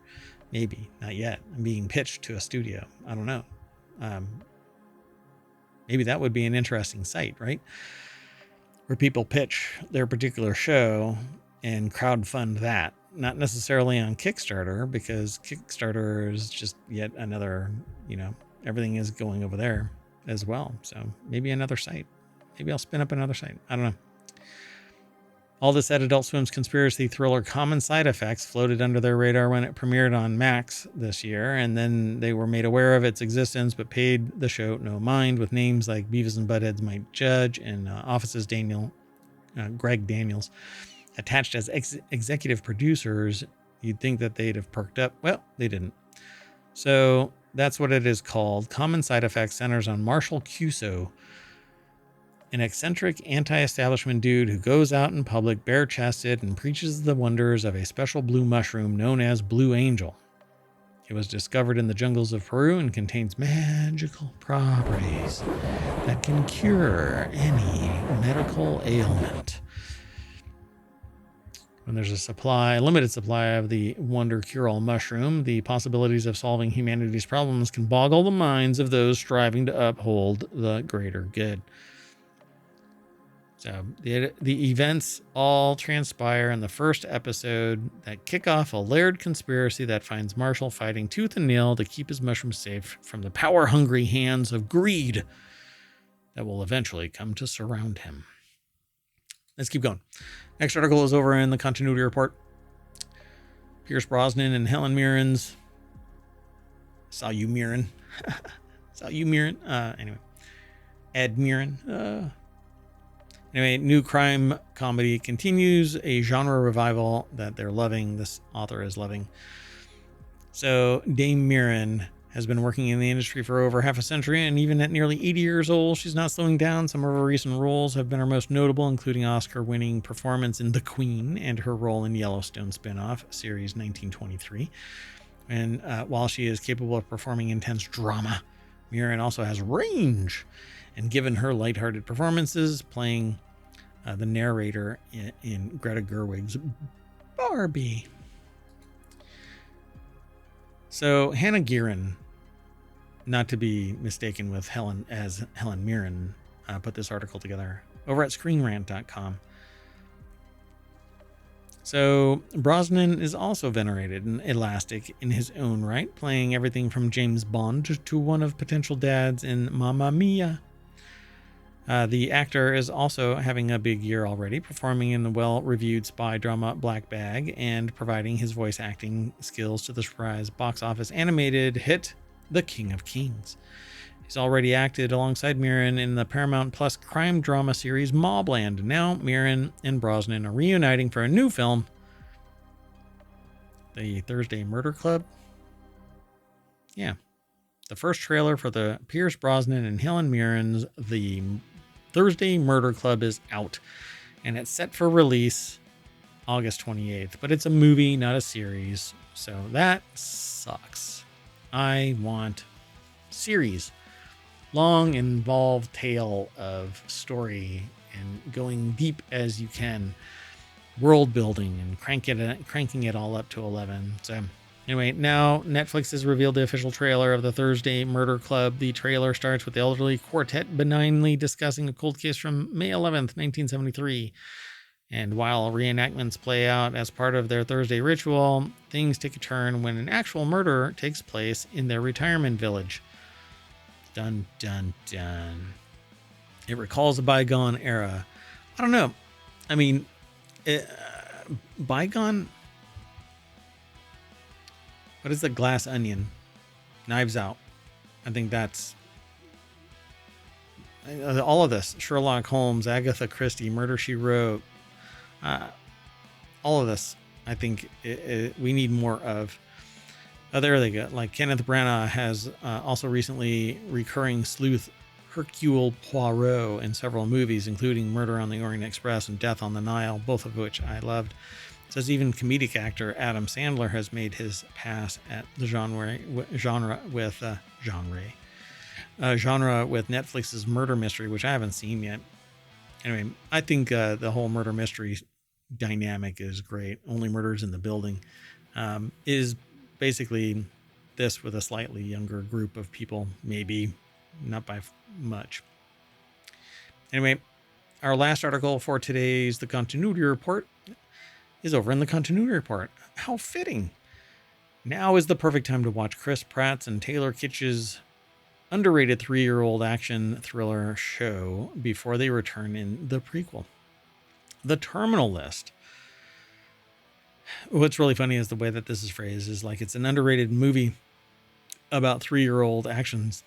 Maybe not yet. I'm being pitched to a studio. I don't know. Maybe that would be an interesting site, right? Where people pitch their particular show and crowdfund that. Not necessarily on Kickstarter, because Kickstarter is just yet another, everything is going over there as well. So maybe another site. Maybe I'll spin up another site. I don't know. All this said, Adult Swim's conspiracy thriller Common Side Effects floated under their radar when it premiered on Max this year, and then they were made aware of its existence but paid the show no mind, with names like Beavis and Butthead's Mike Judge and Office's Greg Daniels attached as executive producers. You'd think that they'd have perked up. Well, they didn't. So that's what it is called. Common Side Effects centers on Marshall Cuso, an eccentric anti-establishment dude who goes out in public bare-chested and preaches the wonders of a special blue mushroom known as Blue Angel. It was discovered in the jungles of Peru and contains magical properties that can cure any medical ailment. When there's a limited supply of the wonder cure-all mushroom, the possibilities of solving humanity's problems can boggle the minds of those striving to uphold the greater good. So the events all transpire in the first episode that kick off a layered conspiracy that finds Marshall fighting tooth and nail to keep his mushrooms safe from the power-hungry hands of greed that will eventually come to surround him. Let's keep going. Next article is over in the Continuity Report. Pierce Brosnan and Helen Mirren's... Saw you, Mirren. Anyway. Ed Mirren. Anyway, new crime comedy continues a genre revival that they're loving. This author is loving. So Dame Mirren has been working in the industry for over half a century, and even at nearly 80 years old, she's not slowing down. Some of her recent roles have been her most notable, including Oscar-winning performance in The Queen and her role in Yellowstone spin-off series 1923. And while she is capable of performing intense drama, Mirren also has range. And given her lighthearted performances, playing the narrator in Greta Gerwig's Barbie. So Hannah Gearin, not to be mistaken with Helen Mirren, put this article together over at ScreenRant.com. So Brosnan is also venerated and elastic in his own right, playing everything from James Bond to one of potential dads in Mamma Mia. The actor is also having a big year already, performing in the well-reviewed spy drama Black Bag and providing his voice acting skills to the surprise box office animated hit The King of Kings. He's already acted alongside Mirren in the Paramount Plus crime drama series Mobland. Now Mirren and Brosnan are reuniting for a new film, The Thursday Murder Club. Yeah. The first trailer for the Pierce Brosnan and Helen Mirren's The Thursday Murder Club is out, and it's set for release August 28th. But it's a movie, not a series, so that sucks. I want series. Long, involved tale of story and going deep as you can. World building and cranking it all up to 11. So anyway, now Netflix has revealed the official trailer of the Thursday Murder Club. The trailer starts with the elderly quartet benignly discussing a cold case from May 11th, 1973. And while reenactments play out as part of their Thursday ritual, things take a turn when an actual murder takes place in their retirement village. Dun, dun, dun. It recalls a bygone era. I don't know. I mean, bygone... What is the Glass Onion? Knives Out. I think that's... all of this. Sherlock Holmes, Agatha Christie, Murder, She Wrote. All of this, I think we need more of. There they go. Like Kenneth Branagh has also recently recurring sleuth Hercule Poirot in several movies, including Murder on the Orient Express and Death on the Nile, both of which I loved. It says even comedic actor Adam Sandler has made his pass at the genre with Netflix's Murder Mystery, which I haven't seen yet. Anyway, I think the whole murder mystery dynamic is great. Only Murders in the Building is basically this with a slightly younger group of people, maybe not by much. Anyway, our last article for today's The Continuity Report is over in the Continuity Report. How fitting. Now is the perfect time to watch Chris Pratt's and Taylor Kitsch's underrated 3-year-old action thriller show before they return in the prequel. The terminal list. What's really funny is the way that this is phrased is like it's an underrated movie about 3-year-old actions,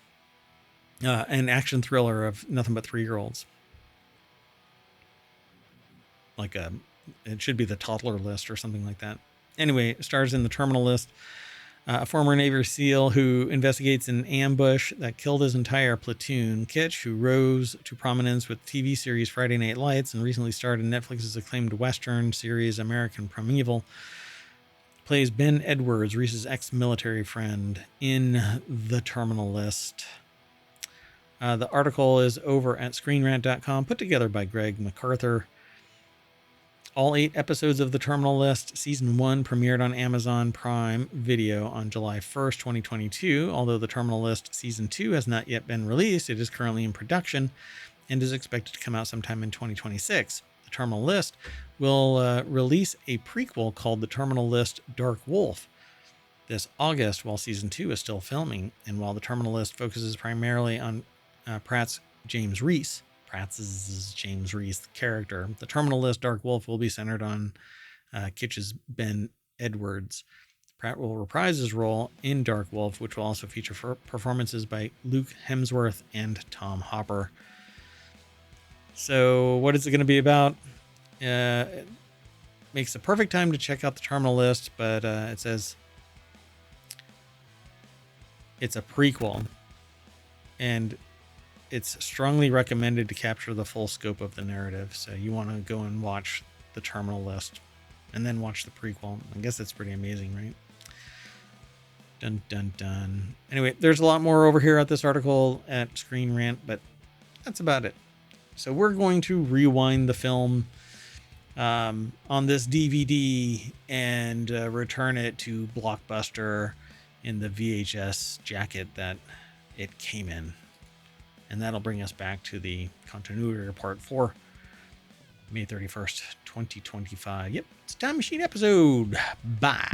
an action thriller of nothing but 3-year-olds. Like it should be the toddler list or something like that. Anyway, it stars in the terminal list. A former Navy SEAL who investigates an ambush that killed his entire platoon. Kitch, who rose to prominence with TV series Friday Night Lights and recently starred in Netflix's acclaimed Western series American Primeval, plays Ben Edwards, Reese's ex-military friend, in the terminal list. The article is over at ScreenRant.com, put together by Greg MacArthur. All 8 episodes of The Terminal List, Season 1, premiered on Amazon Prime Video on July 1st, 2022. Although The Terminal List Season 2 has not yet been released, it is currently in production and is expected to come out sometime in 2026. The Terminal List will release a prequel called The Terminal List Dark Wolf this August while Season 2 is still filming. And while The Terminal List focuses primarily on Pratt's James Reese character, The Terminal List Dark Wolf will be centered on Kitch's Ben Edwards. Pratt will reprise his role in Dark Wolf, which will also feature performances by Luke Hemsworth and Tom Hopper. So what is it going to be about? It makes the perfect time to check out The Terminal List, but it says it's a prequel, and it's strongly recommended to capture the full scope of the narrative. So you want to go and watch The Terminal List and then watch the prequel. I guess that's pretty amazing, right? Dun, dun, dun. Anyway, there's a lot more over here at this article at Screen Rant, but that's about it. So we're going to rewind the film on this DVD and return it to Blockbuster in the VHS jacket that it came in. And that'll bring us back to the continuity report for May 31st, 2025. Yep, it's a Time Machine episode. Bye.